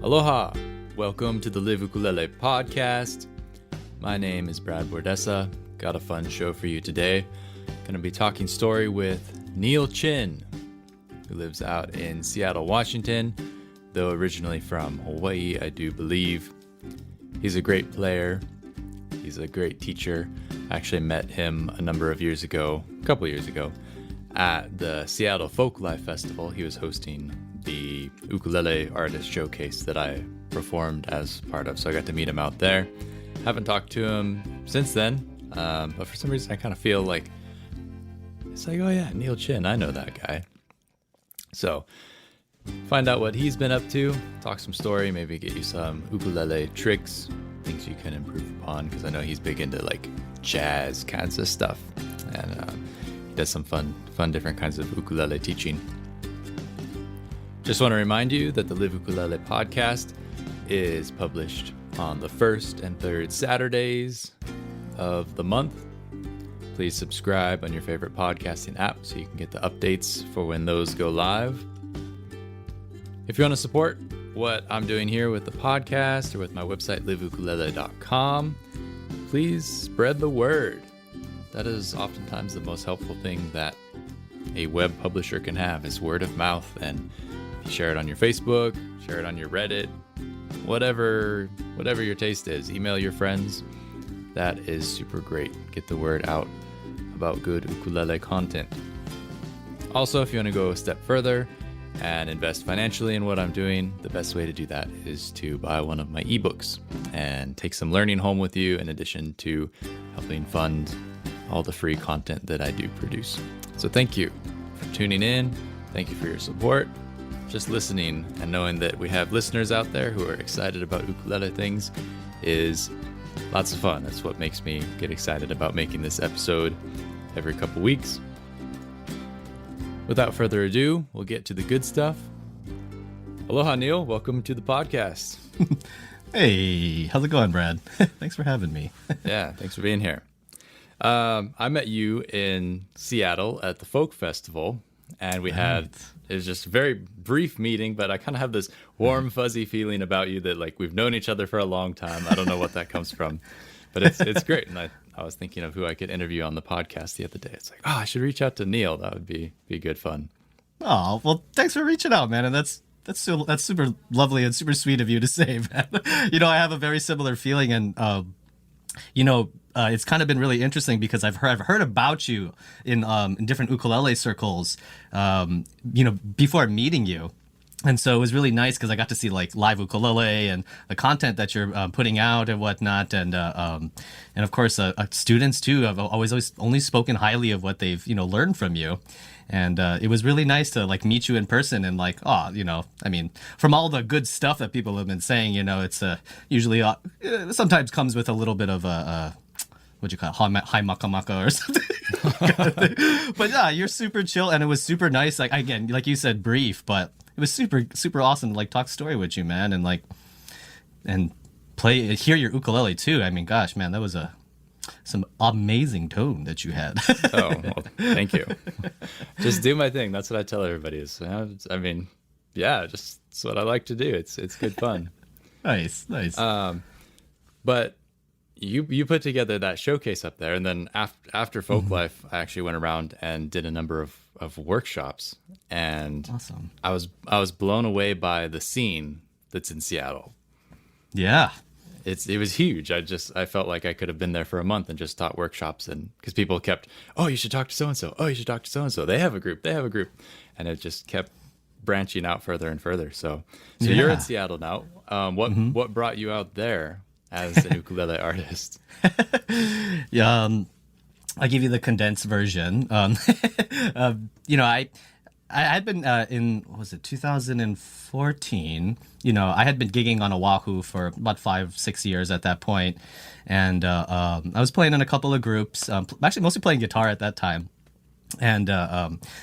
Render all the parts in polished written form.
Aloha! Welcome to the Live Ukulele podcast. My name is Brad Bordessa. Got a fun show for you today. Going to be talking story with Neal Chin, who lives out in Seattle, Washington, though originally from Hawaii, I do believe. He's a great player. He's a great teacher. I actually met him a couple years ago, at the Seattle Folklife Festival. He was hosting the Ukulele Artist Showcase that I performed as part of, so I got to meet him out there. Haven't talked to him since then, but for some reason I kind of feel like it's like, oh yeah, Neal Chin, I know that guy. So find out what he's been up to, talk some story, maybe get you some ukulele tricks, things you can improve upon, because I know he's big into like jazz kinds of stuff, and he does some fun different kinds of ukulele teaching. Just want to remind you that the Live Ukulele podcast is published on the first and third Saturdays of the month. Please subscribe on your favorite podcasting app so you can get the updates for when those go live. If you want to support what I'm doing here with the podcast or with my website, liveukulele.com, please spread the word. That is oftentimes the most helpful thing that a web publisher can have, is word of mouth. And if you share it on your Facebook, share it on your Reddit, whatever your taste is, email your friends. That is super great. Get the word out about good ukulele content. Also, if you want to go a step further and invest financially in what I'm doing, the best way to do that is to buy one of my ebooks and take some learning home with you, in addition to helping fund all the free content that I do produce. So thank you for tuning in. Thank you for your support. Just listening and knowing that we have listeners out there who are excited about ukulele things is lots of fun. That's what makes me get excited about making this episode every couple weeks. Without further ado, we'll get to the good stuff. Aloha, Neal. Welcome to the podcast. Hey, how's it going, Brad? Thanks for having me. Yeah, thanks for being here. I met you in Seattle at the Folk Festival, and it was just a very brief meeting, but I kind of have this warm, fuzzy feeling about you that like we've known each other for a long time. I don't know what that comes from, but it's great. And I was thinking of who I could interview on the podcast the other day. It's like, I should reach out to Neal. That would be good fun. Oh, well, thanks for reaching out, man. And that's super lovely and super sweet of you to say, man. I have a very similar feeling, and it's kind of been really interesting because I've heard about you in different ukulele circles, before meeting you. And so it was really nice because I got to see like live ukulele and the content that you're putting out and whatnot. And of course, students too have always only spoken highly of what they've, learned from you. And it was really nice to like meet you in person and like, from all the good stuff that people have been saying, it's usually sometimes comes with a little bit of what you call it, high maka maka or something. But yeah, you're super chill, and it was super nice. Like, again, like you said, brief, but it was super, super awesome to like talk story with you, man, and like, and hear your ukulele too. I mean, gosh, man, that was some amazing tone that you had. Oh, well, thank you. Just do my thing. That's what I tell everybody. It's what I like to do. It's good fun. Nice. But you put together that showcase up there, and then after Folklife, I actually went around and did a number of workshops, and awesome. I was blown away by the scene that's in Seattle. Yeah. It was huge. I felt like I could have been there for a month and just taught workshops, and because people kept, you should talk to so and so. Oh, you should talk to so and so. They have a group, and it just kept branching out further and further. So yeah. You're in Seattle now. What brought you out there as an ukulele artist? Yeah, I'll give you the condensed version. I had been in, what was it, 2014. I had been gigging on Oahu for about 5-6 years at that point. And I was playing in a couple of groups, actually mostly playing guitar at that time. And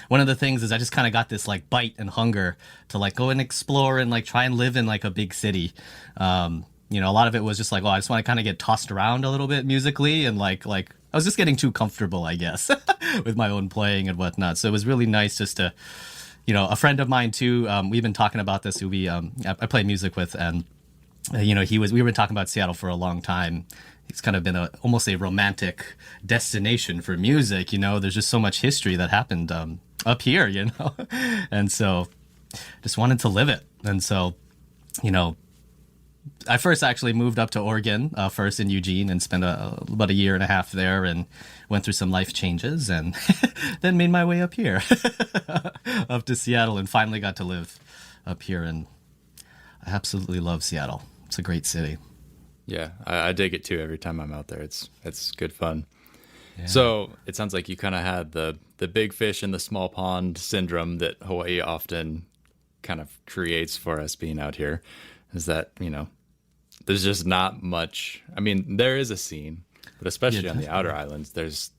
one of the things is I just kind of got this like bite and hunger to like go and explore and like try and live in like a big city. A lot of it was just like, I just want to kind of get tossed around a little bit musically, and like I was just getting too comfortable, I guess, with my own playing and whatnot. So it was really nice just to, a friend of mine too. We've been talking about this. Who I play music with, and we were talking about Seattle for a long time. It's kind of been almost a romantic destination for music. There's just so much history that happened up here. And so just wanted to live it. And so, I first actually moved up to Oregon, first in Eugene, and spent about a year and a half there, and went through some life changes, and then made my way up here, up to Seattle, and finally got to live up here. And I absolutely love Seattle. It's a great city. Yeah, I dig it too. Every time I'm out there, it's good fun. Yeah. So it sounds like you kind of had the big fish in the small pond syndrome that Hawaii often kind of creates for us being out here. Is that, there's just not much. I mean, there is a scene, but especially on the outer islands, there's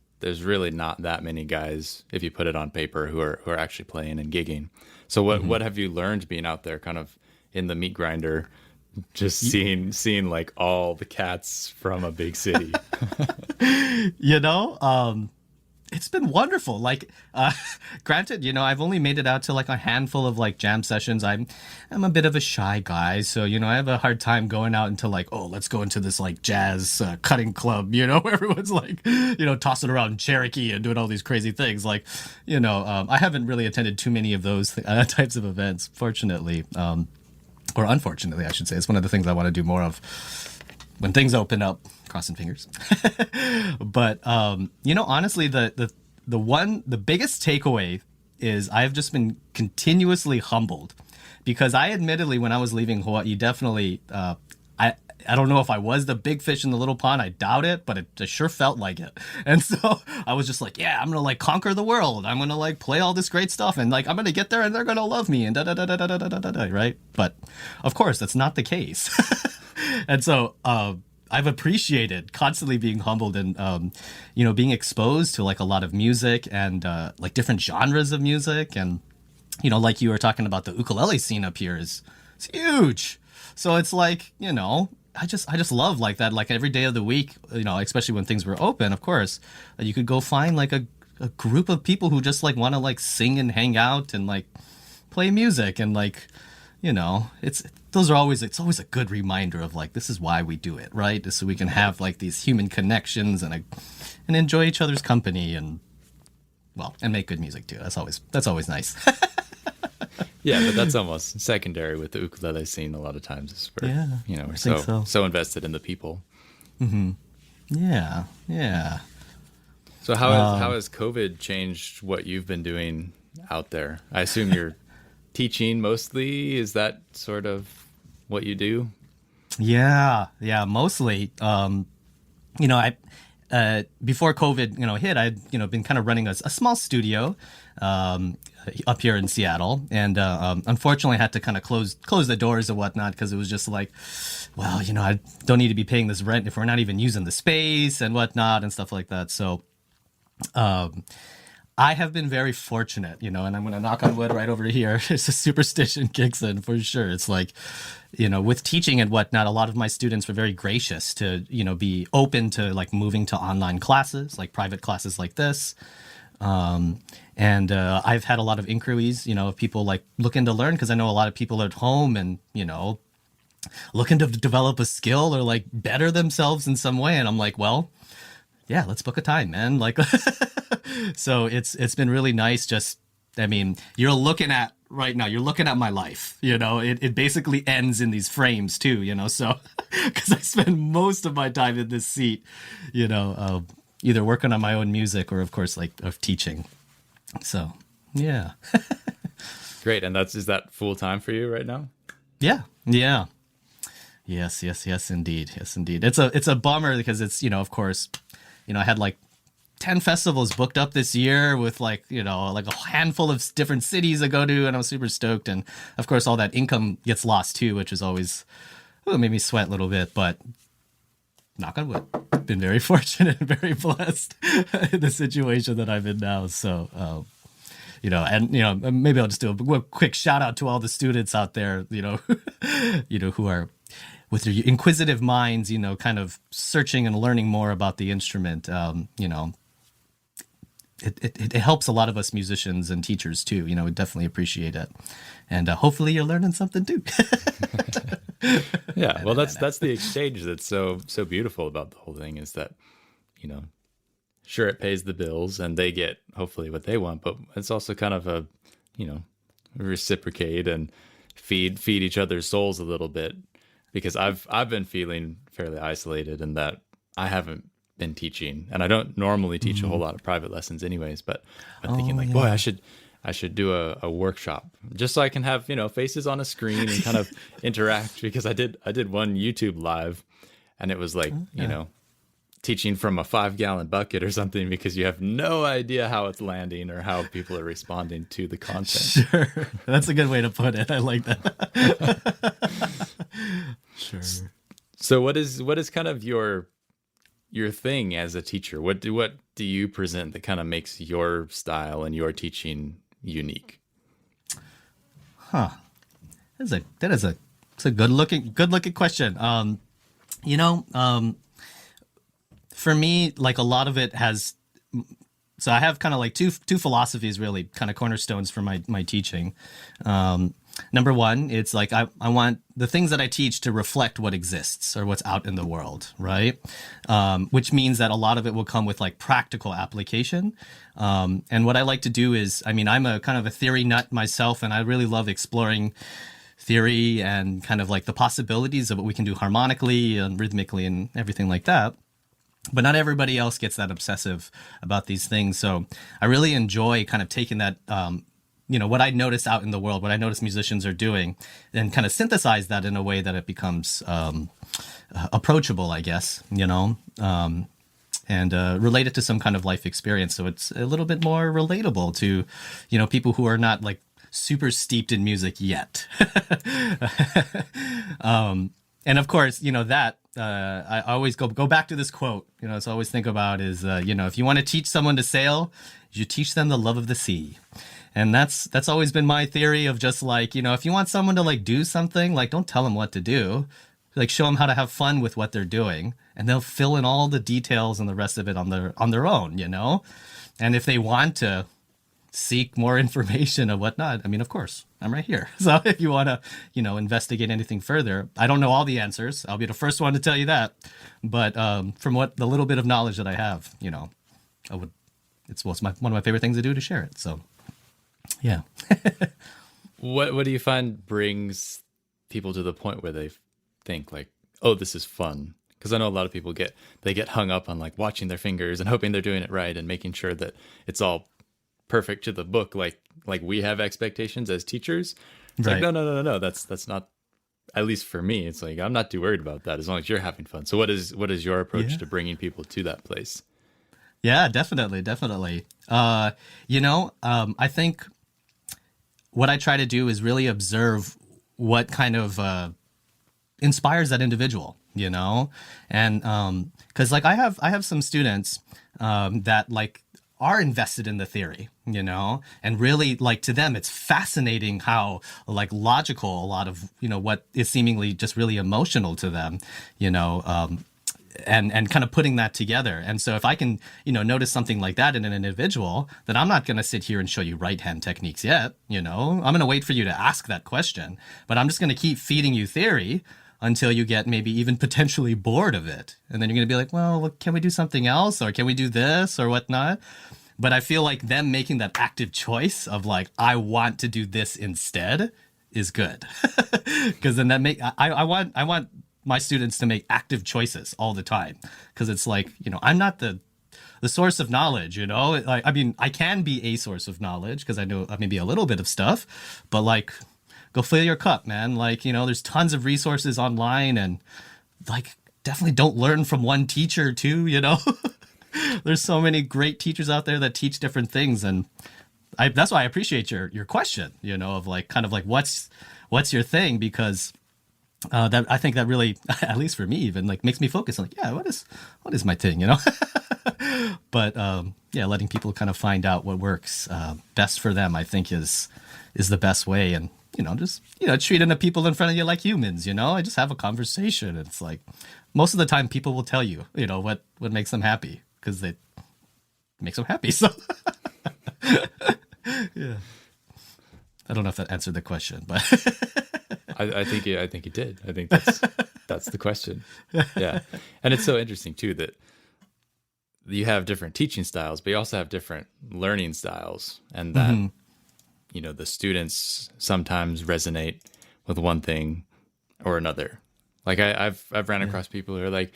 really not that many guys, if you put it on paper, who are actually playing and gigging. So what have you learned being out there, kind of in the meat grinder? Just seeing like all the cats from a big city. It's been wonderful. Like, granted, I've only made it out to like a handful of like jam sessions. I'm a bit of a shy guy, so I have a hard time going out into like, oh, let's go into this like jazz cutting club, where everyone's like, tossing around Cherokee and doing all these crazy things. Like, I haven't really attended too many of those types of events, fortunately. Or unfortunately, I should say. It's one of the things I want to do more of when things open up, crossing fingers. But, honestly, the biggest takeaway is I've just been continuously humbled, because I admittedly, when I was leaving Hawaii, definitely, I don't know if I was the big fish in the little pond. I doubt it, but it sure felt like it. And so I was just like, yeah, I'm going to like conquer the world. I'm going to like play all this great stuff, and like I'm going to get there and they're going to love me and da da da da da da da da da, right? But of course, that's not the case. And so I've appreciated constantly being humbled and being exposed to like a lot of music and like different genres of music, and like you were talking about, the ukulele scene up here it's huge. So it's like, I just love like that, like every day of the week, especially when things were open, of course, you could go find like a group of people who just like want to like sing and hang out and like play music, and like, it's always a good reminder of like, this is why we do it, right? Just so we can have like these human connections and enjoy each other's company and make good music too. That's always nice. Yeah, but that's almost secondary with the ukulele scene. A lot of times, is where we're so invested in the people. Mm-hmm. Yeah. So how has COVID changed what you've been doing out there? I assume you're teaching mostly. Is that sort of what you do? Yeah, mostly. I before COVID, hit, I'd been kind of running a small studio up here in Seattle, and unfortunately had to kind of close the doors and whatnot, because it was just like, well, I don't need to be paying this rent if we're not even using the space and whatnot and stuff like that. So I have been very fortunate, and I'm going to knock on wood right over here. It's a superstition kicks in for sure. It's like, with teaching and whatnot, a lot of my students were very gracious to, be open to like moving to online classes, like private classes like this. And I've had a lot of inquiries, of people like looking to learn, because I know a lot of people are at home and, looking to develop a skill or like better themselves in some way. And I'm like, well, yeah, let's book a time, man. Like, so it's been really nice. You're looking at right now, you're looking at my life, it basically ends in these frames too, so, cause I spend most of my time in this seat, either working on my own music or of course like of teaching. So, yeah. Great. And is that full time for you right now? Yeah. Yes, indeed. Yes, indeed. It's a bummer because it's, of course, I had like 10 festivals booked up this year with like, like a handful of different cities to go to, and I was super stoked. And of course, all that income gets lost too, which is always made me sweat a little bit, but knock on wood, been very fortunate and very blessed in the situation that I'm in now. So, maybe I'll just do a quick shout out to all the students out there, who are with their inquisitive minds, kind of searching and learning more about the instrument. it helps a lot of us musicians and teachers too. We definitely appreciate it, and hopefully you're learning something too. Yeah, well, that's the exchange that's so beautiful about the whole thing is that, you know, sure it pays the bills and they get hopefully what they want, but it's also kind of a, you know, reciprocate and feed each other's souls a little bit, because I've been feeling fairly isolated in that I haven't been teaching, and I don't normally teach a whole lot of private lessons anyways, but I'm thinking like, boy, I should do a workshop just so I can have, you know, faces on a screen and kind of interact, because I did one YouTube live and it was like, you know, teaching from a 5-gallon bucket or something, because you have no idea how it's landing or how people are responding to the content. Sure. That's a good way to put it. I like that. Sure. So what is kind of your thing as a teacher? What do you present that kind of makes your style and your teaching unique? It's a good looking question. For me, like a lot of it has, so I have kind of like two philosophies really, kind of cornerstones for my teaching. Number one, it's like I want the things that I teach to reflect what exists or what's out in the world, right? Which means that a lot of it will come with like practical application. And what I like to do is, I mean, I'm a kind of a theory nut myself, and I really love exploring theory and kind of like the possibilities of what we can do harmonically and rhythmically and everything like that. But not everybody else gets that obsessive about these things. So I really enjoy kind of taking that, what I notice out in the world, what I notice musicians are doing, and kind of synthesize that in a way that it becomes approachable, I guess, and relate it to some kind of life experience. So it's a little bit more relatable to, people who are not like super steeped in music yet. And of course, that I always go back to this quote, it's always think about is, if you want to teach someone to sail, you teach them the love of the sea. And that's always been my theory of just like, if you want someone to like do something, like don't tell them what to do, like show them how to have fun with what they're doing, and they'll fill in all the details and the rest of it on their own, And if they want to seek more information or whatnot, I mean, of course, I'm right here. So if you want to, investigate anything further, I don't know all the answers. I'll be the first one to tell you that. But from what the little bit of knowledge that I have, it's one of my favorite things to do to share it. So, yeah. What do you find brings people to the point where they think like, oh, this is fun? Because I know a lot of people get hung up on like watching their fingers and hoping they're doing it right and making sure that it's all perfect to the book, like we have expectations as teachers. It's right. Like no, that's not, at least for me, it's like I'm not too worried about that as long as you're having fun. So what is your approach to bringing people to that place? Yeah, definitely. I think what I try to do is really observe what kind of inspires that individual, and because like I have some students that like are invested in the theory, and really like to them, it's fascinating how like logical a lot of, what is seemingly just really emotional to them, and kind of putting that together. And so if I can, notice something like that in an individual, then I'm not going to sit here and show you right hand techniques yet. I'm going to wait for you to ask that question, but I'm just going to keep feeding you theory until you get maybe even potentially bored of it. And then you're going to be like, well, can we do something else? Or can we do this or whatnot? But I feel like them making that active choice of like, I want to do this instead is good. Because then I want my students to make active choices all the time. Because it's like, I'm not the source of knowledge, like, I mean, I can be a source of knowledge because I know maybe a little bit of stuff, but like, go fill your cup, man. Like, there's tons of resources online, and like, definitely don't learn from one teacher too, There's so many great teachers out there that teach different things. And that's why I appreciate your question, of like, kind of like, what's your thing? Because that I think that really, at least for me, even like makes me focus on like, yeah, what is my thing, But letting people kind of find out what works best for them, I think is the best way. And just treating the people in front of you like humans. I just have a conversation. It's like most of the time people will tell you, what makes them happy, because makes them happy. So yeah, I don't know if that answered the question, but I think it did. I think that's the question. Yeah, and it's so interesting too that you have different teaching styles, but you also have different learning styles, and that the students sometimes resonate with one thing or another. Like I've ran across people who are like,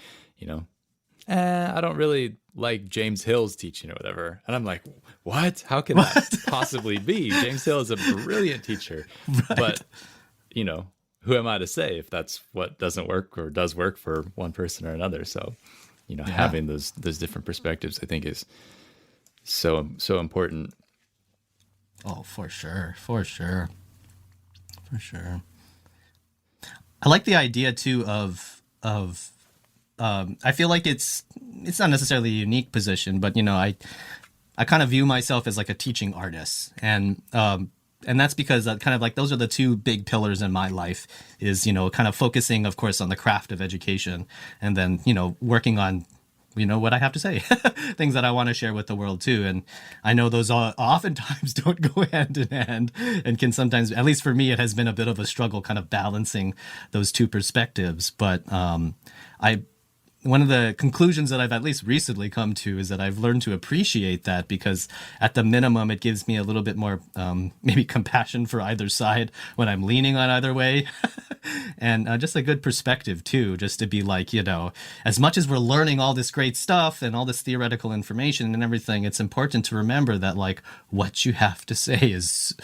I don't really like James Hill's teaching or whatever. And I'm like, what? How can that possibly be? James Hill is a brilliant teacher. Right. But, who am I to say if that's what doesn't work or does work for one person or another? So, having those different perspectives, I think, is so important. Oh, for sure. For sure. For sure. I like the idea too of I feel like it's not necessarily a unique position, but I kind of view myself as like a teaching artist, and that's because kind of like those are the two big pillars in my life is kind of focusing, of course, on the craft of education, and then working on what I have to say, things that I want to share with the world too. And I know those oftentimes don't go hand in hand and can sometimes, at least for me, it has been a bit of a struggle kind of balancing those two perspectives. But one of the conclusions that I've at least recently come to is that I've learned to appreciate that, because at the minimum, it gives me a little bit more maybe compassion for either side when I'm leaning on either way. And just a good perspective too, just to be like, as much as we're learning all this great stuff and all this theoretical information and everything, it's important to remember that like what you have to say is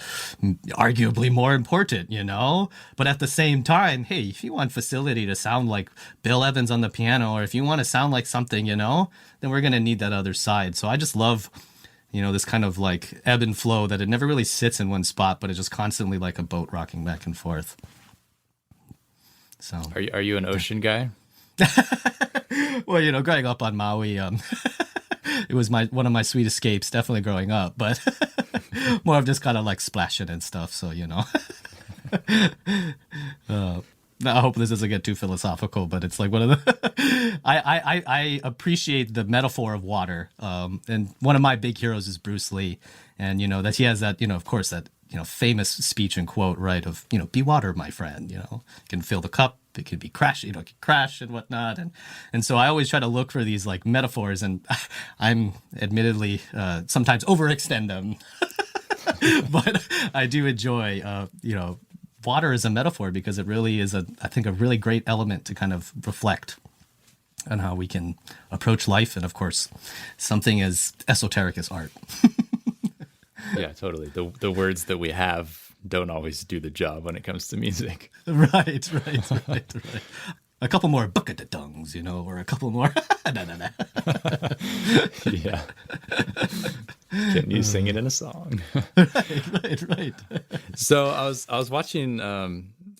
arguably more important, but at the same time, hey, if you want facility to sound like Bill Evans on the piano, or if you want to sound like something, then we're going to need that other side. So I just love, this kind of like ebb and flow, that it never really sits in one spot, but it's just constantly like a boat rocking back and forth. So are you an ocean guy? Well, growing up on Maui, it was one of my sweet escapes, definitely growing up, but more of just kind of like splashing and stuff. So, I hope this doesn't get too philosophical, but it's like one of the I appreciate the metaphor of water. And one of my big heroes is Bruce Lee, and that he has that, of course, that famous speech and quote, right, of be water, my friend. You can fill the cup, it can be crash, it can crash and whatnot, and so I always try to look for these like metaphors, and I'm admittedly sometimes overextend them, but I do enjoy water as a metaphor, because it really is I think a really great element to kind of reflect on how we can approach life, and of course something as esoteric as art. Yeah, totally. The words that we have don't always do the job when it comes to music. Right. A couple more bucket-a-dungs, or a couple more. Yeah. Can you sing it in a song? Right. So I was watching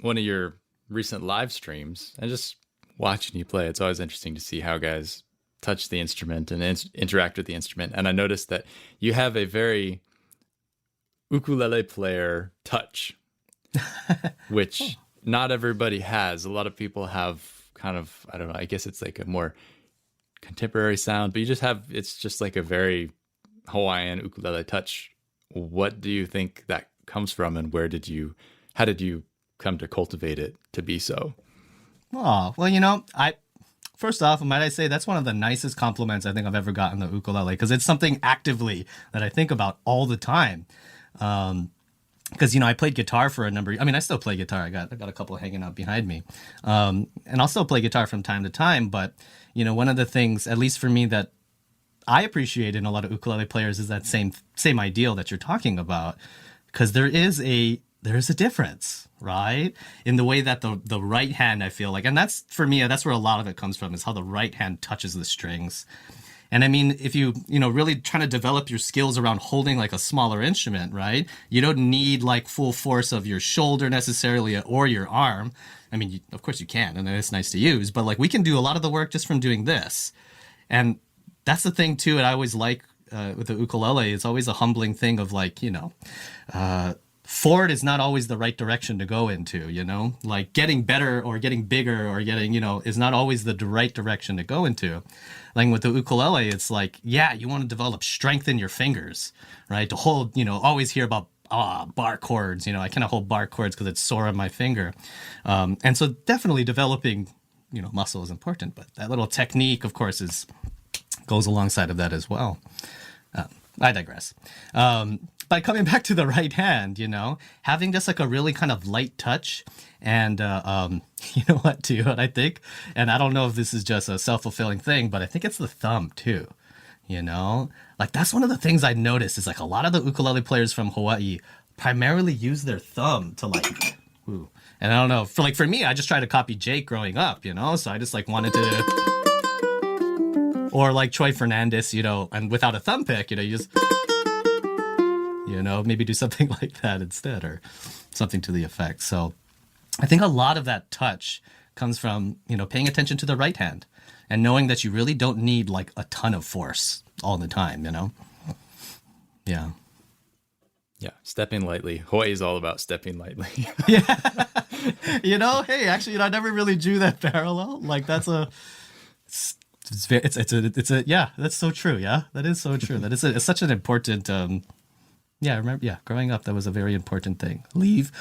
one of your recent live streams and just watching you play. It's always interesting to see how guys touch the instrument and interact with the instrument. And I noticed that you have a very ukulele player touch, which not everybody has. A lot of people have kind of, I don't know, I guess it's like a more contemporary sound, but it's just like a very Hawaiian ukulele touch. What do you think that comes from, and how did you come to cultivate it to be so? Oh, well, first off, might I say that's one of the nicest compliments I think I've ever gotten the ukulele, because it's something actively that I think about all the time. Because I played guitar for a number. I still play guitar. I got a couple hanging out behind me, and I'll still play guitar from time to time. But one of the things, at least for me, that I appreciate in a lot of ukulele players is that same ideal that you're talking about, because there is a difference, right, in the way that the right hand, I feel like, and that's for me, that's where a lot of it comes from, is how the right hand touches the strings. And if you really trying to develop your skills around holding like a smaller instrument, right? You don't need like full force of your shoulder necessarily, or your arm. Of course you can, and it's nice to use, but like we can do a lot of the work just from doing this. And that's the thing too. And I always like with the ukulele, it's always a humbling thing of like, forward is not always the right direction to go into, like getting better or getting bigger or getting, is not always the right direction to go into. Like with the ukulele, it's like, yeah, you want to develop strength in your fingers, right? To hold, always hear about bar chords, I cannot hold bar chords because it's sore on my finger. And so definitely developing, muscle is important, but that little technique, of course, goes alongside of that as well. I digress. But coming back to the right hand, having just like a really kind of light touch and, you know what, too, what I think, and I don't know if this is just a self-fulfilling thing, but I think it's the thumb too, like that's one of the things I noticed is like a lot of the ukulele players from Hawaii primarily use their thumb to like, ooh. And I don't know, for me, I just tried to copy Jake growing up, so I just like wanted to, or like Troy Fernandez, and without a thumb pick, you just, maybe do something like that instead or something to the effect. So I think a lot of that touch comes from, paying attention to the right hand and knowing that you really don't need like a ton of force all the time, Yeah. Yeah. Stepping lightly. Hawaii is all about stepping lightly. Yeah. Hey, actually, I never really drew that parallel. Like that's yeah, that's so true. Yeah, that is so true. That is it's such an important, yeah, I remember. Yeah, growing up, that was a very important thing. Leave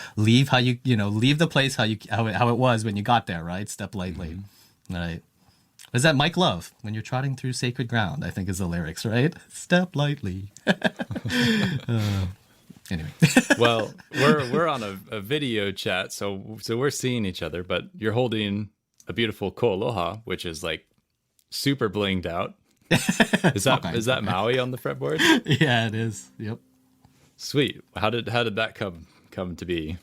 how you, leave the place how it was when you got there, right? Step lightly, right? Was that Mike Love? When you're trotting through sacred ground, I think is the lyrics, right? Step lightly. Anyway. Well, we're on a video chat, so we're seeing each other, but you're holding a beautiful ko'aloha, which is like super blinged out. Is that Maui on the fretboard? Yeah, it is. Yep. Sweet. How did that come to be?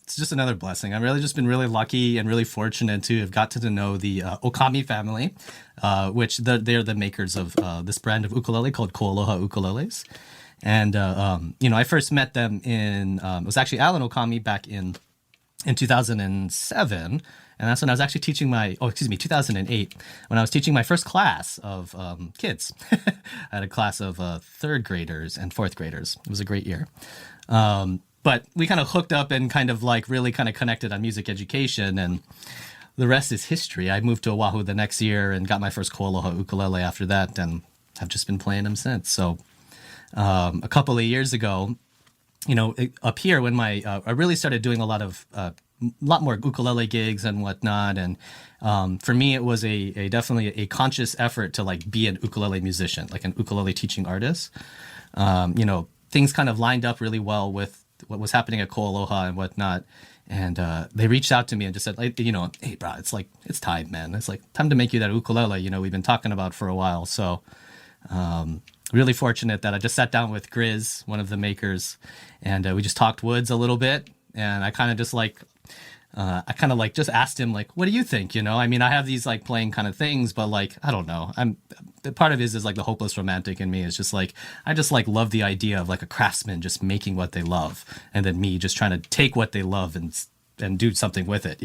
It's just another blessing. I've really just been really lucky and really fortunate to have got to know the Okami family, which they're the makers of this brand of ukulele called Ko'aloha Ukuleles. And, I first met them it was actually Alan Okami back in 2007. And that's when I was actually teaching 2008, when I was teaching my first class of kids. I had a class of third graders and fourth graders. It was a great year. But we kind of hooked up and kind of like really kind of connected on music education, and the rest is history. I moved to Oahu the next year and got my first Ko'aloha ukulele after that, and I've just been playing them since. So a couple of years ago, up here when I really started doing a lot more ukulele gigs and whatnot, and for me it was a definitely a conscious effort to like be an ukulele musician, like an ukulele teaching artist. Things kind of lined up really well with what was happening at Ko'aloha and whatnot. And they reached out to me and just said, like, hey, bro, it's time, man. It's like time to make you that ukulele, we've been talking about for a while. So really fortunate that I just sat down with Grizz, one of the makers, and we just talked woods a little bit. And I kind of just just asked him, like, what do you think? I have these like playing kind of things, but like, I don't know. Part of it is like the hopeless romantic in me is just like, I just like love the idea of like a craftsman just making what they love. And then me just trying to take what they love and do something with it,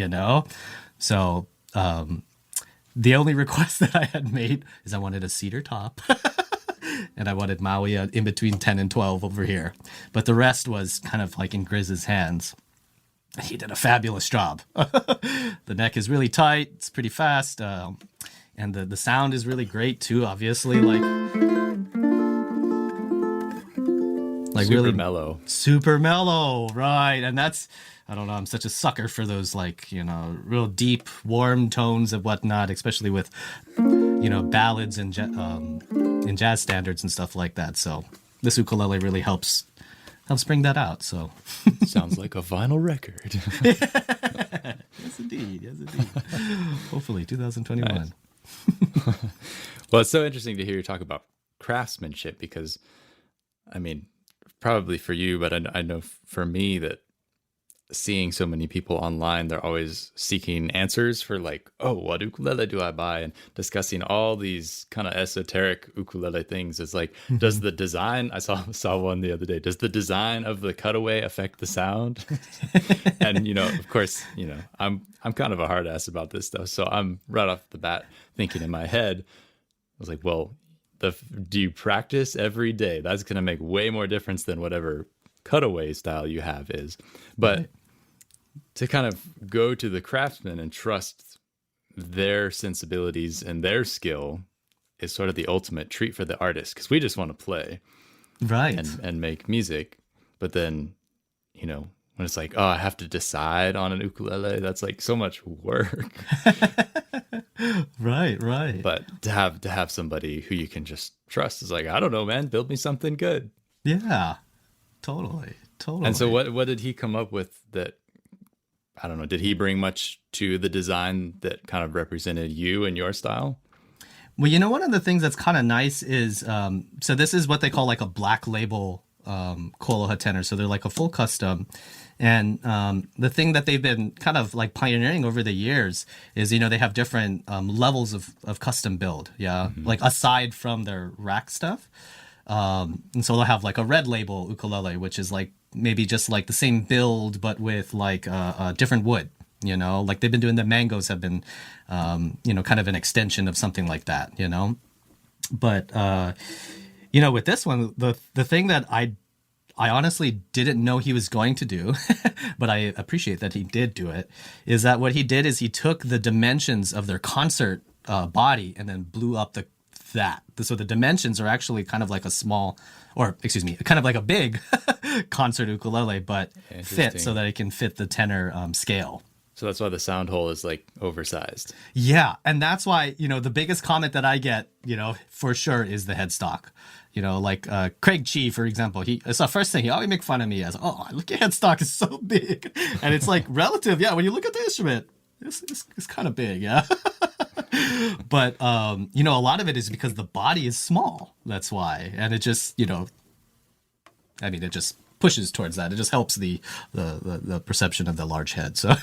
So, the only request that I had made is I wanted a cedar top and I wanted Maui in between 10 and 12 over here. But the rest was kind of like in Grizz's hands. He did a fabulous job. The neck is really tight. It's pretty fast. And the sound is really great too, obviously. Like super really mellow. Super mellow, right. And that's, I don't know, I'm such a sucker for those like, real deep, warm tones and whatnot, especially with, ballads and jazz standards and stuff like that. So this ukulele really helps bring that out. So sounds like a vinyl record. Yes, indeed. Hopefully 2021. Nice. Well, it's so interesting to hear you talk about craftsmanship because, probably for you, but I know for me that seeing so many people online, they're always seeking answers for like, oh, what ukulele do I buy? And discussing all these kind of esoteric ukulele things. It's like, does the design, I saw one the other day, does the design of the cutaway affect the sound? And, of course, I'm kind of a hard ass about this stuff. So I'm right off the bat thinking in my head, I was like, well, do you practice every day? That's going to make way more difference than whatever cutaway style you have is. But to kind of go to the craftsman and trust their sensibilities and their skill is sort of the ultimate treat for the artist, because we just want to play and make music. But then, you know, when it's like, oh, I have to decide on an ukulele, that's like so much work. Right. But to have somebody who you can just trust is like, I don't know, man, build me something good. Yeah, totally. And so what did he come up with that, I don't know, did he bring much to the design that kind of represented you and your style? Well, you know, one of the things that's kind of nice is, so this is what they call like a black label Koloha tenor. So they're like a full custom. And the thing that they've been kind of like pioneering over the years is, you know, they have different levels of custom build. Yeah. Like aside from their rack stuff. And so they'll have like a red label ukulele, which is like maybe just like the same build, but with like a different wood, you know, like they've been doing the mangoes have been, you know, kind of an extension of something like that, you know. But, you know, with this one, the thing that I honestly didn't know he was going to do, but I appreciate that he did do it, is that what he did is he took the dimensions of their concert body and then blew up that. So the dimensions are actually kind of like a small, or excuse me, kind of like a big concert ukulele, but fit so that it can fit the tenor scale. So that's why the sound hole is like oversized. Yeah. And that's why, you know, the biggest comment that I get, you know, for sure is the headstock. You know, like Craig Chi, for example, it's the first thing he always make fun of me as, oh, look, your headstock is so big. And it's like relative. Yeah. When you look at the instrument, it's kind of big. Yeah. But, you know, a lot of it is because the body is small. That's why. And it just, you know, I mean, it just pushes towards that. It just helps the perception of the large head. So,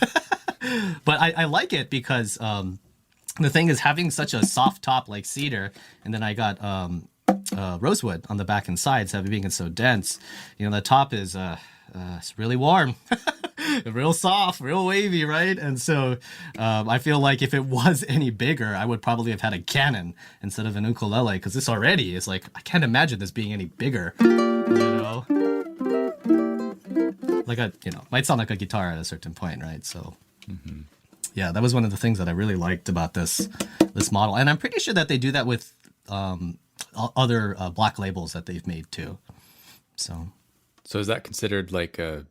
but I like it because the thing is having such a soft top like cedar, and then I got rosewood on the back and sides, being it so dense. You know, the top is it's really warm. Real soft, real wavy, right? And so I feel like if it was any bigger, I would probably have had a cannon instead of an ukulele, because this already is like, I can't imagine this being any bigger, you know? Like might sound like a guitar at a certain point, right? So yeah, that was one of the things that I really liked about this model. And I'm pretty sure that they do that with other black labels that they've made too. So is that considered like a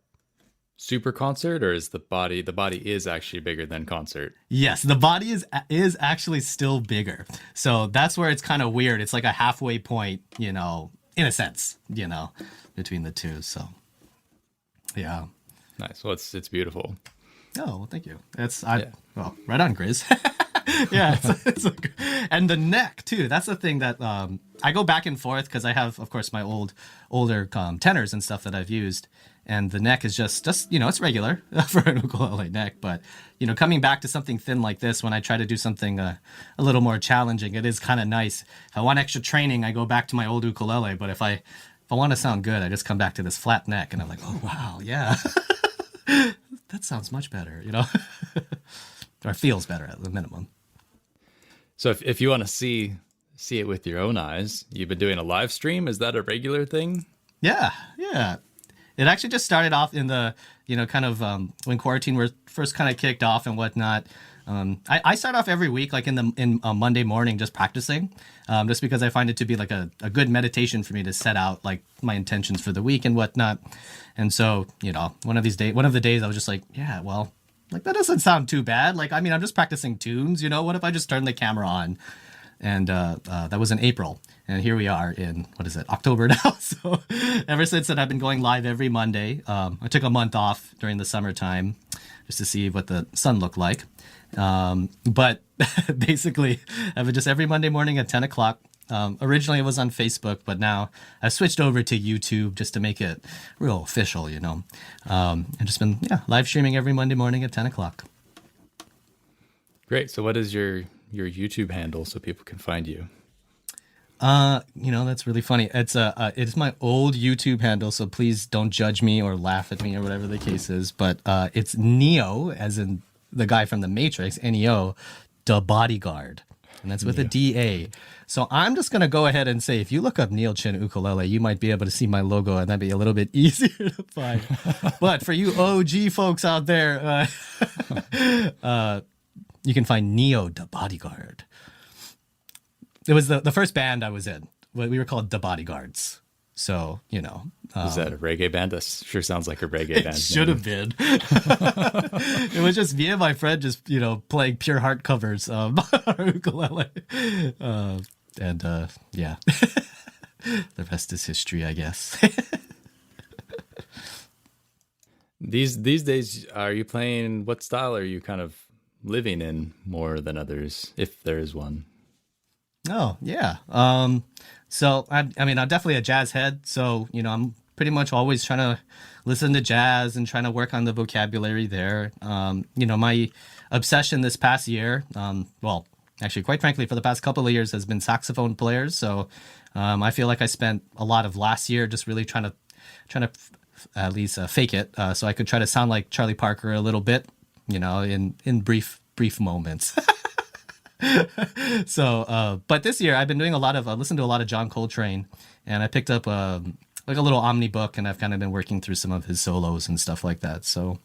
super concert, or is the body is actually bigger than concert? Yes, the body is actually still bigger. So that's where it's kind of weird. It's like a halfway point, you know, in a sense, you know, between the two. So yeah. Nice. Well, it's beautiful. Oh, well, thank you. Well, right on, Grizz. Yeah, and the neck too. That's the thing that I go back and forth, because I have, of course, my older tenors and stuff that I've used, and the neck is just you know, it's regular for an ukulele neck, but you know, coming back to something thin like this, when I try to do something a little more challenging, it is kind of nice. If I want extra training, I go back to my old ukulele, but if I want to sound good, I just come back to this flat neck, and I'm like, oh wow, yeah, that sounds much better, you know, or feels better at the minimum. So if you want to see it with your own eyes, you've been doing a live stream. Is that a regular thing? Yeah. It actually just started off in the, you know, kind of when quarantine was first kind of kicked off and whatnot. I start off every week, like in Monday morning, just practicing, just because I find it to be like a good meditation for me to set out like my intentions for the week and whatnot. And so, you know, one of the days I was just like, yeah, well, like that doesn't sound too bad. Like, I mean, I'm just practicing tunes, you know, what if I just turn the camera on? And that was in April. And here we are in, October now. So ever since then, I've been going live every Monday. I took a month off during the summertime just to see what the sun looked like. But basically, I would just every Monday morning at 10 o'clock. Originally, it was on Facebook, but now I switched over to YouTube just to make it real official, you know. And just been, live streaming every Monday morning at 10 o'clock. Great. So what is your YouTube handle so people can find you? You know, that's really funny. It's my old YouTube handle, so please don't judge me or laugh at me or whatever the case is. But it's Neo, as in the guy from The Matrix, Neo, the Bodyguard. and that's with a D-A. So I'm just going to go ahead and say, if you look up Neal Chin Ukulele, you might be able to see my logo, and that'd be a little bit easier to find. But for you OG folks out there, you can find Neo the Bodyguard. It was the first band I was in. We were called the Bodyguards. So, you know. Is that a reggae band? That sure sounds like a reggae band. It should have been. It was just me and my friend just, you know, playing pure heart covers on our ukulele. Yeah. The rest is history, I guess. These days, are you playing, what style are you kind of living in more than others, if there is one? Oh, yeah. So, I mean, I'm definitely a jazz head. So, you know, I'm pretty much always trying to listen to jazz and trying to work on the vocabulary there. You know, my obsession this past year, well, actually, quite frankly, for the past couple of years has been saxophone players. So I feel like I spent a lot of last year just really trying to at least fake it. So I could try to sound like Charlie Parker a little bit, you know, in brief moments. So, but this year I've been doing listened to a lot of John Coltrane, and I picked up like a little Omni book, and I've kind of been working through some of his solos and stuff like that. So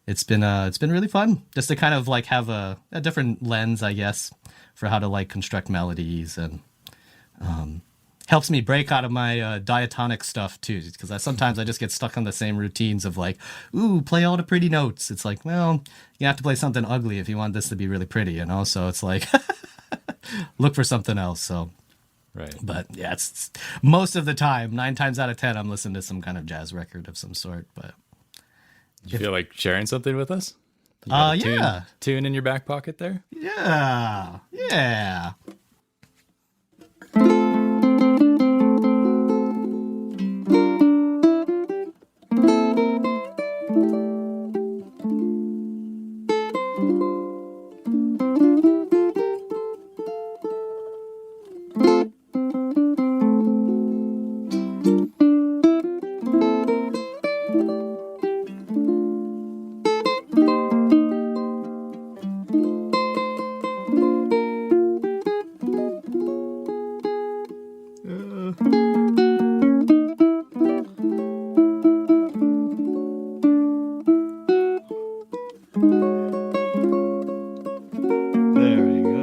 it's been really fun just to kind of like have a different lens, I guess, for how to like construct melodies, and helps me break out of my diatonic stuff too, because sometimes I just get stuck on the same routines of like, ooh, play all the pretty notes. It's like, well, you have to play something ugly if you want this to be really pretty, you know? So it's like, look for something else. So, right. But yeah, it's most of the time, 9 times out of 10, I'm listening to some kind of jazz record of some sort. But you feel like sharing something with us? Yeah. Tune in your back pocket there? Yeah. There we go.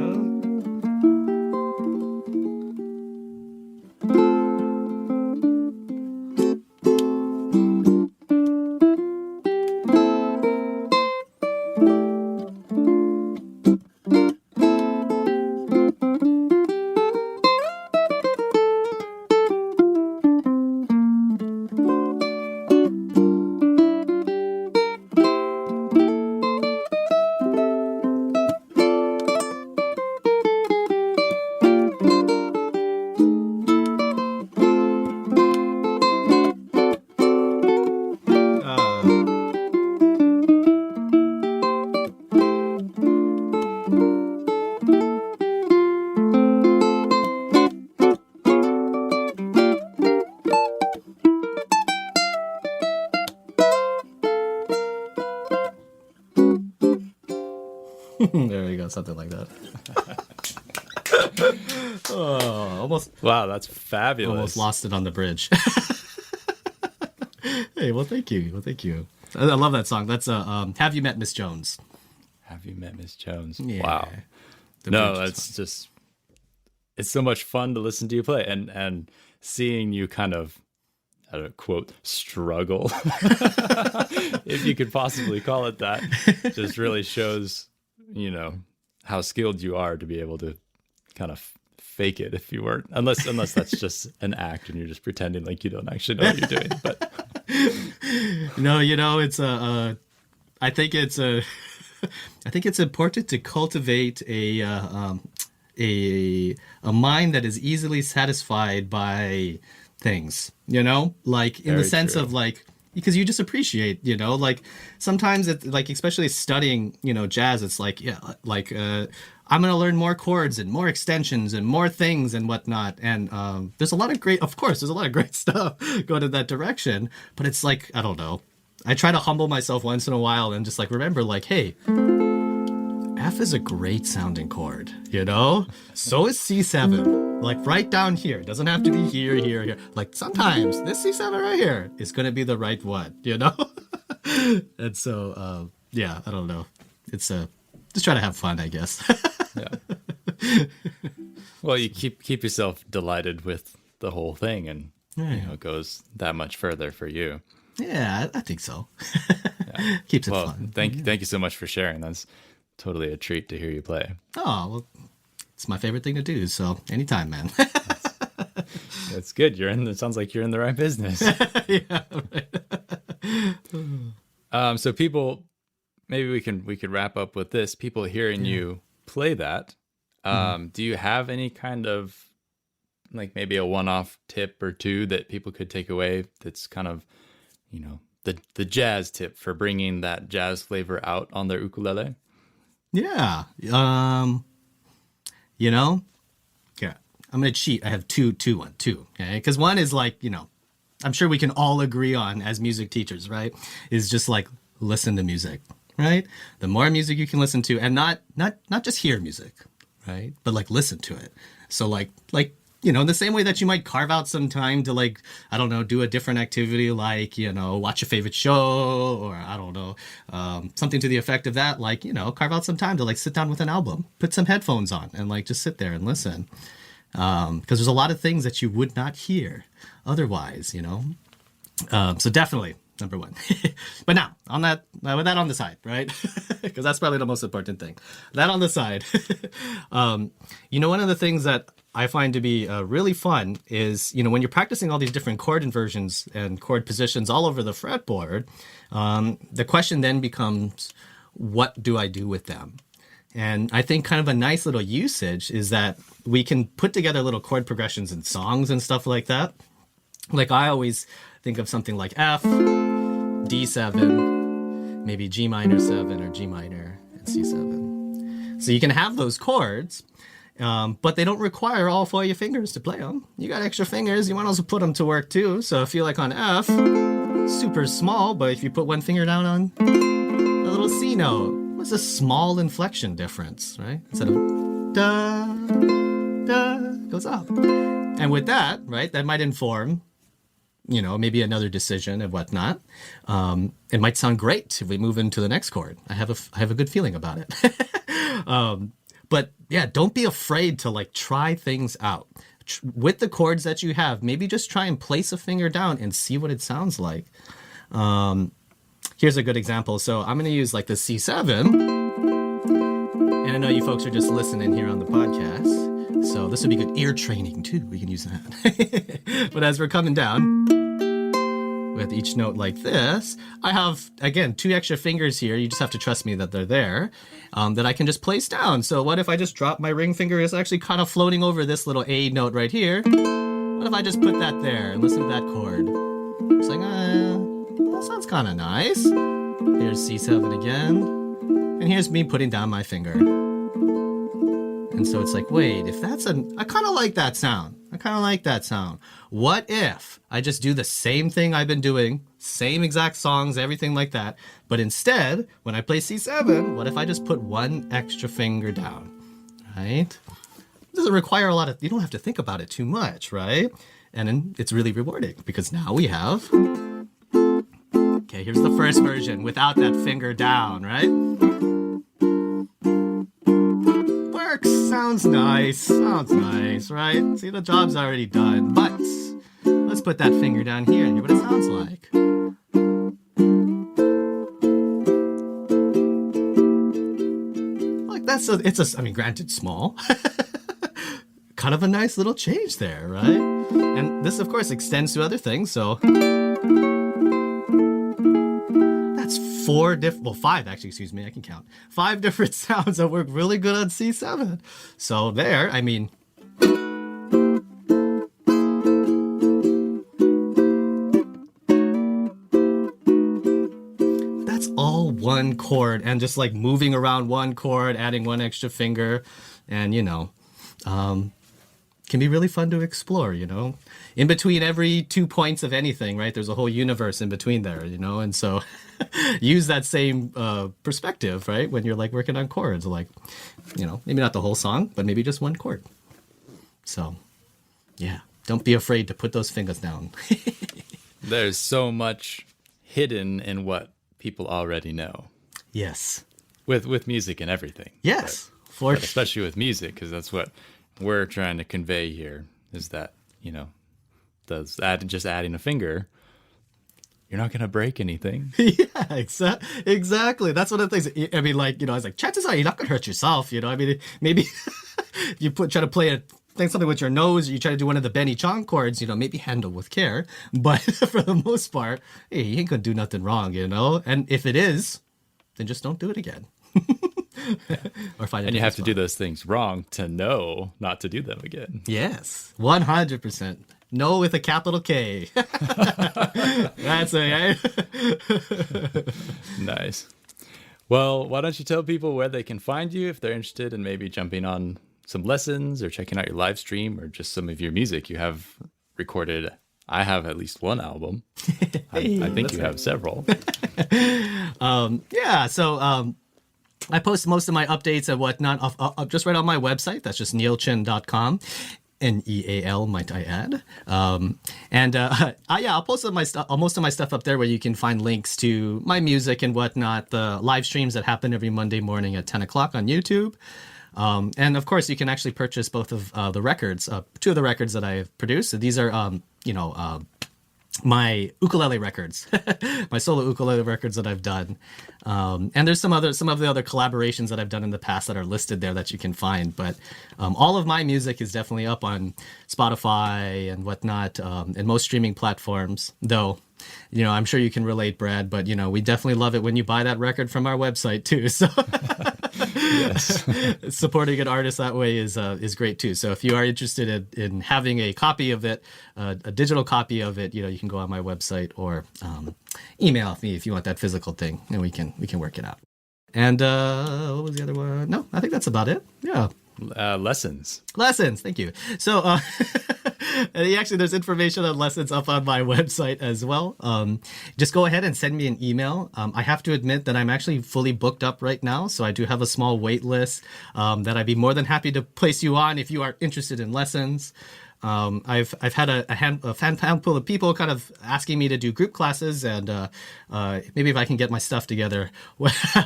There we go, something like that. Almost. Wow, that's fabulous. Almost lost it on the bridge. Hey, well, thank you. I love that song. That's Have You Met Miss Jones? Have You Met Miss Jones? Yeah. Wow. No, that's just, it's so much fun to listen to you play, and seeing you kind of, I don't know, quote, struggle, if you could possibly call it that, just really shows, you know, how skilled you are to be able to kind of fake it if you weren't, unless that's just an act and you're just pretending like you don't actually know what you're doing. But no, you know, it's I think it's important to cultivate a mind that is easily satisfied by things, you know, like in the sense of like, because you just appreciate, you know, like sometimes it's like, especially studying, you know, jazz, it's like, yeah, like I'm going to learn more chords and more extensions and more things and whatnot. And there's a lot of great stuff going in that direction. But it's like, I don't know. I try to humble myself once in a while and just like remember like, hey, F is a great sounding chord, you know? So is C7. Like right down here. It doesn't have to be here, here, here. Like sometimes this C7 right here is going to be the right one, you know? And so, yeah, I don't know. It's just try to have fun, I guess. Yeah. Well, you keep yourself delighted with the whole thing, and it goes that much further for you. Yeah, I think so. Yeah. Keeps it fun. Thank you so much for sharing. That's totally a treat to hear you play. Oh, well, it's my favorite thing to do. So anytime, man. That's good. It sounds like you're in the right business. Yeah. Right. So people, maybe we could wrap up with this. People hearing you play that. Do you have any kind of like maybe a one-off tip or two that people could take away? That's kind of, the jazz tip for bringing that jazz flavor out on their ukulele. Yeah. Yeah, I'm going to cheat. I have two. Okay. Because one is like, I'm sure we can all agree on as music teachers, right? Is just like listen to music, right? The more music you can listen to, and not just hear music, right? But like listen to it. So like, in the same way that you might carve out some time to like, I don't know, do a different activity like, watch your favorite show, or I don't know, something to the effect of that, like, carve out some time to like sit down with an album, put some headphones on and like just sit there and listen. Because there's a lot of things that you would not hear otherwise, So definitely number one. But now with that on the side, right? Because that's probably the most important thing. That on the side. One of the things that I find to be really fun is, when you're practicing all these different chord inversions and chord positions all over the fretboard, the question then becomes, what do I do with them? And I think kind of a nice little usage is that we can put together little chord progressions in songs and stuff like that. Like I always think of something like F, D7, maybe G minor 7 or G minor and C7. So you can have those chords, but they don't require all 4 of your fingers to play them. You got extra fingers, you want to also put them to work too. So if you like on F, super small, but if you put one finger down on a little C note, what's a small inflection difference, right? Instead of da, da, goes up. And with that, right, that might inform, maybe another decision and whatnot. It might sound great if we move into the next chord. I have a good feeling about it. But yeah, don't be afraid to like try things out. With the chords that you have, maybe just try and place a finger down and see what it sounds like. Here's a good example. So I'm going to use like the C7. And I know you folks are just listening here on the podcast. So this would be good ear training too. We can use that. But as we're coming down with each note like this, I have, again, 2 extra fingers here. You just have to trust me that they're there, that I can just place down. So what if I just drop my ring finger? It's actually kind of floating over this little A note right here. What if I just put that there and listen to that chord? It's like, that sounds kind of nice. Here's C7 again. And here's me putting down my finger. And so it's like, wait, if I kind of like that sound. What if I just do the same thing I've been doing, same exact songs, everything like that, but instead, when I play C7, what if I just put 1 extra finger down, right? It doesn't require you don't have to think about it too much, right? And then it's really rewarding because now we have, okay, here's the first version without that finger down, right? Sounds nice, right? See, the job's already done, but let's put that finger down here and hear what it sounds like. Like granted small, kind of a nice little change there, right? And this, of course, extends to other things, so that's 5 actually, excuse me, I can count. 5 different sounds that work really good on C7. So there, that's all 1 chord and just like moving around 1 chord, adding 1 extra finger and, can be really fun to explore, in between every 2 points of anything, right? There's a whole universe in between there, and so use that same perspective, right? When you're like working on chords, like, maybe not the whole song, but maybe just one chord. So yeah, don't be afraid to put those fingers down. There's so much hidden in what people already know. Yes. With music and everything. Yes. But especially with music, because that's what we're trying to convey here, is that, just adding a finger, you're not going to break anything. Yeah, exactly. That's one of the things. I mean, I was like, chances are you're not going to hurt yourself. I mean, maybe you try to play something with your nose, or you try to do one of the Benny Chong chords, maybe handle with care. But for the most part, hey, you ain't going to do nothing wrong, And if it is, then just don't do it again. Or find it. And you have to do those things wrong to know not to do them again. Yes, 100%. No with a capital K. That's it. Nice. Well, why don't you tell people where they can find you if they're interested in maybe jumping on some lessons or checking out your live stream or just some of your music you have recorded. I have at least one album. I think you have several. So I post most of my updates and whatnot just right on my website. That's just nealchin.com. Neal, might I add. I'll post most of my stuff up there where you can find links to my music and whatnot, the live streams that happen every Monday morning at 10 o'clock on YouTube. And of course, you can actually purchase both of the records, two of the records that I have produced. So these are, my ukulele records, my solo ukulele records that I've done. And there's some of the other collaborations that I've done in the past that are listed there that you can find. But all of my music is definitely up on Spotify and whatnot, and most streaming platforms, though. I'm sure you can relate, Brad, but we definitely love it when you buy that record from our website too. So yes. Supporting an artist that way is great too. So if you are interested in having a copy of it, a digital copy of it, you can go on my website or email me if you want that physical thing, and we can work it out. And what was the other one? No, I think that's about it. Yeah. Lessons. Thank you. So actually, there's information on lessons up on my website as well. Just go ahead and send me an email. I have to admit that I'm actually fully booked up right now, so I do have a small wait list that I'd be more than happy to place you on if you are interested in lessons. I've had a handful of people kind of asking me to do group classes, and maybe if I can get my stuff together,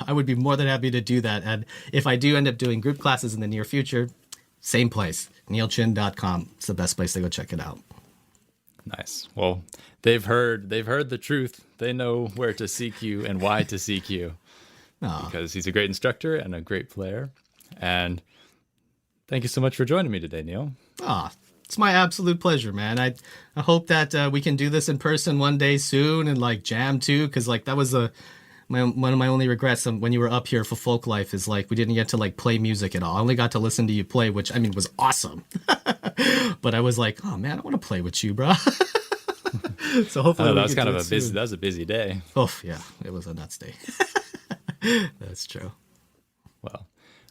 I would be more than happy to do that. And if I do end up doing group classes in the near future, same place, nealchin.com. It's the best place to go check it out. Nice. Well, they've heard the truth. They know where to seek you and why to seek you. Because he's a great instructor and a great player. And thank you so much for joining me today, Neal. It's my absolute pleasure, man. I hope that we can do this in person one day soon and jam too, because that was one of my only regrets when you were up here for Folk Life is we didn't get to play music at all. I only got to listen to you play, which was awesome. But I was like, oh man, I want to play with you, bro. So hopefully that was kind of that was a busy day. Oh yeah, it was a nuts day. That's true. Well,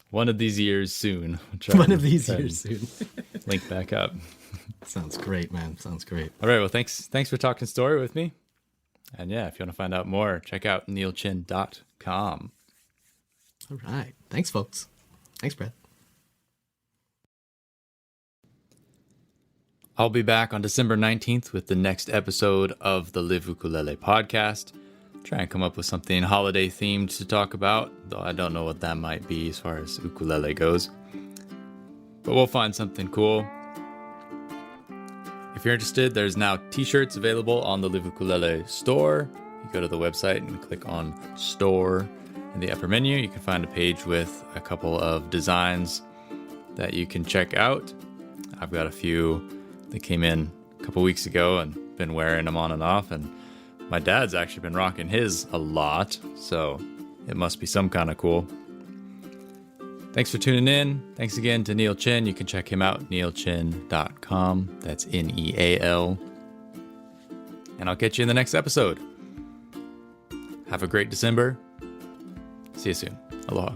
one of these years soon. One of these years soon. Link back up. Sounds great, man. Sounds great. All right. Well, thanks for talking story with me. And yeah, if you want to find out more, check out nealchin.com. All right. Thanks, folks. Thanks, Brad. I'll be back on December 19th with the next episode of the Live Ukulele podcast. Try and come up with something holiday themed to talk about, though I don't know what that might be as far as ukulele goes. But we'll find something cool. If you're interested, there's now t-shirts available on the Live Ukulele store. You go to the website and click on store in the upper menu. You can find a page with a couple of designs that you can check out. I've got a few that came in a couple weeks ago and been wearing them on and off, and my dad's actually been rocking his a lot, so it must be some kind of cool. Thanks for tuning in. Thanks again to Neal Chin. You can check him out, nealchin.com. That's Neal. And I'll catch you in the next episode. Have a great December. See you soon. Aloha.